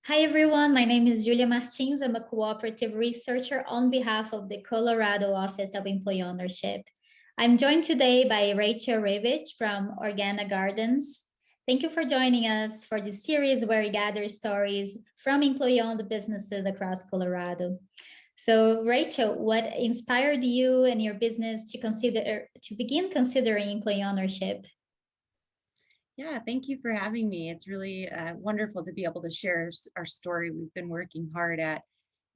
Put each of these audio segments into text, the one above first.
Hi everyone, my name is Julia Martins. I'm a cooperative researcher on behalf of the Colorado Office of Employee Ownership. I'm joined today by Rachel Rivich from OrganaGardens. Thank you for joining us for this series where we gather stories from employee-owned businesses across Colorado. So, Rachel, what inspired you and your business to begin considering employee ownership? Yeah, thank you for having me. It's really wonderful to be able to share our story. We've been working hard at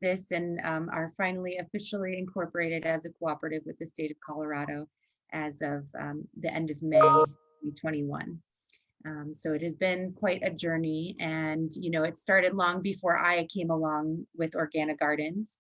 this and are finally officially incorporated as a cooperative with the state of Colorado as of the end of May 2021. So it has been quite a journey, and it started long before I came along with OrganaGardens.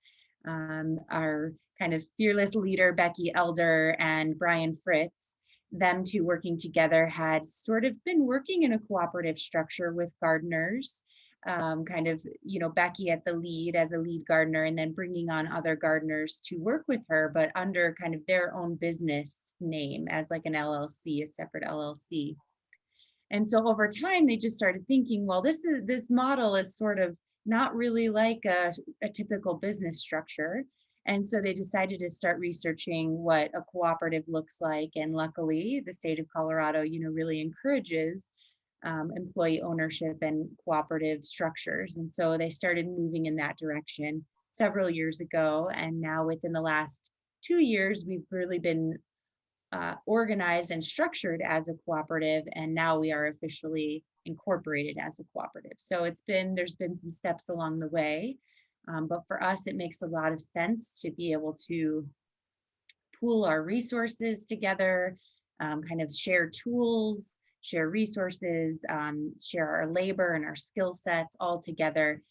Our kind of fearless leader, Becky Elder and Brian Fritz, them two working together had sort of been working in a cooperative structure with gardeners, Becky at the lead as a lead gardener, and then bringing on other gardeners to work with her, but under kind of their own business name as like an LLC, a separate LLC. And so over time, they just started thinking, well, this model is sort of not really like a typical business structure. And so they decided to start researching what a cooperative looks like. And luckily, the state of Colorado, really encourages employee ownership and cooperative structures. And so they started moving in that direction several years ago. And now within the last 2 years, we've really been organized and structured as a cooperative, and now we are officially incorporated as a cooperative. So there's been some steps along the way, but for us, it makes a lot of sense to be able to pool our resources together, kind of share tools, share resources, share our labor and our skill sets all together,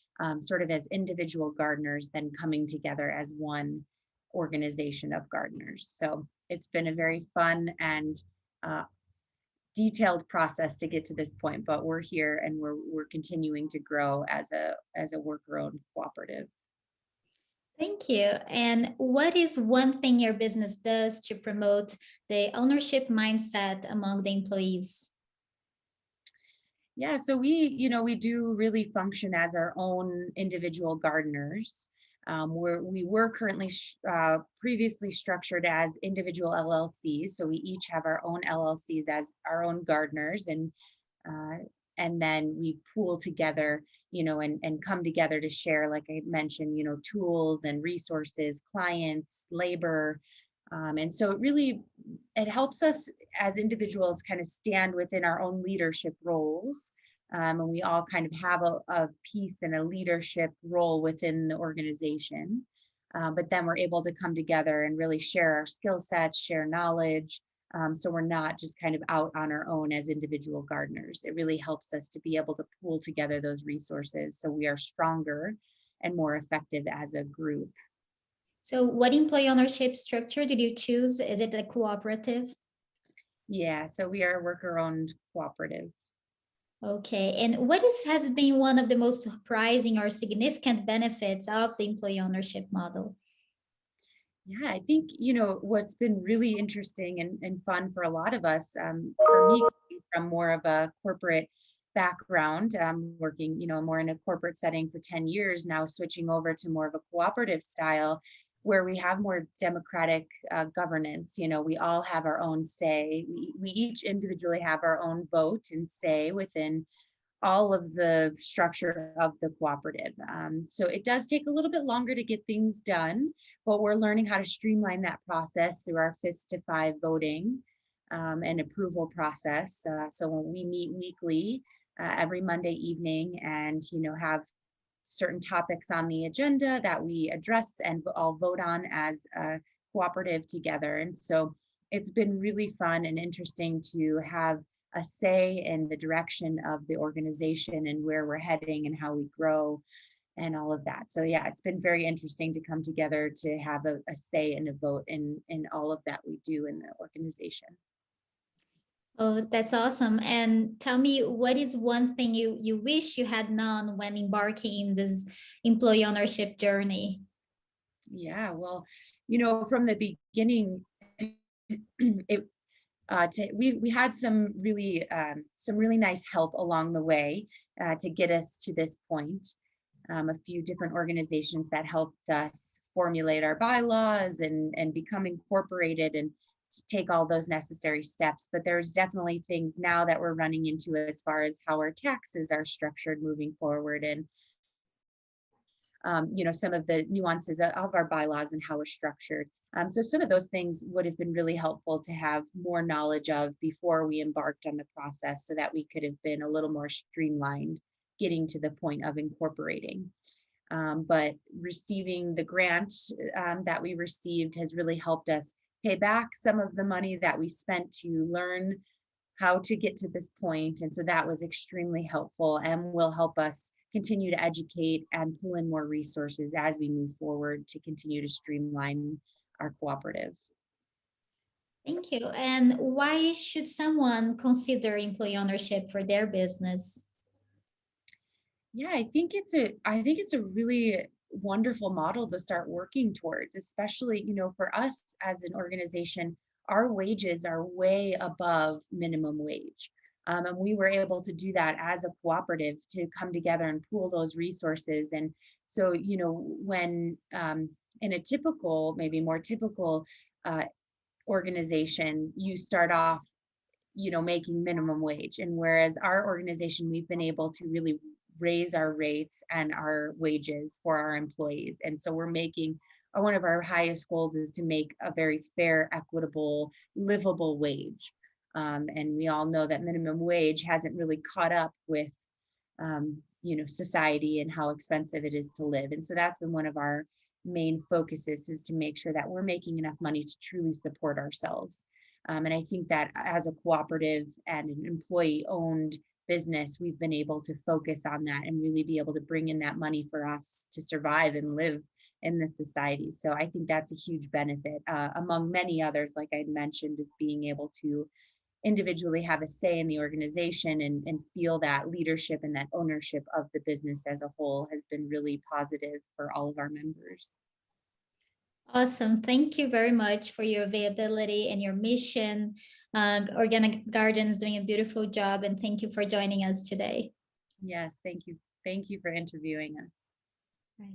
sort of as individual gardeners, then coming together as one organization of gardeners. So it's been a very fun and detailed process to get to this point, but we're here and we're continuing to grow as a worker-owned cooperative. Thank you. And what is one thing your business does to promote the ownership mindset among the employees? Yeah, so we do really function as our own individual gardeners. We were currently previously structured as individual LLCs, so we each have our own LLCs as our own gardeners, uh, and then we pool together, and come together to share, like I mentioned, tools and resources, clients, labor, and so it helps us as individuals kind of stand within our own leadership roles. And we all kind of have a piece and a leadership role within the organization. But then we're able to come together and really share our skill sets, share knowledge. So we're not just kind of out on our own as individual gardeners. It really helps us to be able to pool together those resources so we are stronger and more effective as a group. So what employee ownership structure did you choose? Is it a cooperative? Yeah, so we are a worker-owned cooperative. Okay. And has been one of the most surprising or significant benefits of the employee ownership model? Yeah, I think, what's been really interesting and fun for a lot of us, for me, coming from more of a corporate background, working, more in a corporate setting for 10 years now, switching over to more of a cooperative style where we have more democratic governance. We all have our own say. We each individually have our own vote and say within all of the structure of the cooperative. So it does take a little bit longer to get things done, but we're learning how to streamline that process through our fist to five voting and approval process. So when we meet weekly, every Monday evening, and have certain topics on the agenda that we address and all vote on as a cooperative together. And so it's been really fun and interesting to have a say in the direction of the organization and where we're heading and how we grow and all of that. So yeah, it's been very interesting to come together to have a say and a vote in all of that we do in the organization. Oh, that's awesome. And tell me, what is one thing you wish you had known when embarking in this employee ownership journey? Yeah, well, from the beginning, it we had some really nice help along the way to get us to this point. a few different organizations that helped us formulate our bylaws and become incorporated and take all those necessary steps. But there's definitely things now that we're running into as far as how our taxes are structured moving forward, and some of the nuances of our bylaws and how we're structured. So some of those things would have been really helpful to have more knowledge of before we embarked on the process, so that we could have been a little more streamlined getting to the point of incorporating. But receiving the grant that we received has really helped us pay back some of the money that we spent to learn how to get to this point. And so that was extremely helpful and will help us continue to educate and pull in more resources as we move forward to continue to streamline our cooperative. Thank you. And why should someone consider employee ownership for their business? Yeah, I think it's a really wonderful model to start working towards, especially, for us as an organization, our wages are way above minimum wage. And we were able to do that as a cooperative to come together and pool those resources. And so, when in a typical, maybe more typical uh, organization, you start off making minimum wage. And whereas our organization, we've been able to really raise our rates and our wages for our employees. And so we're making one of our highest goals is to make a very fair, equitable, livable wage. And we all know that minimum wage hasn't really caught up with society and how expensive it is to live. And so that's been one of our main focuses, is to make sure that we're making enough money to truly support ourselves. And I think that as a cooperative and an employee owned business, we've been able to focus on that and really be able to bring in that money for us to survive and live in this society. So I think that's a huge benefit, among many others, like I mentioned, of being able to individually have a say in the organization and feel that leadership and that ownership of the business as a whole has been really positive for all of our members. Awesome. Thank you very much for your availability and your mission. Organic Gardens doing a beautiful job, and thank you for joining us today. Yes, thank you. Thank you for interviewing us. Right.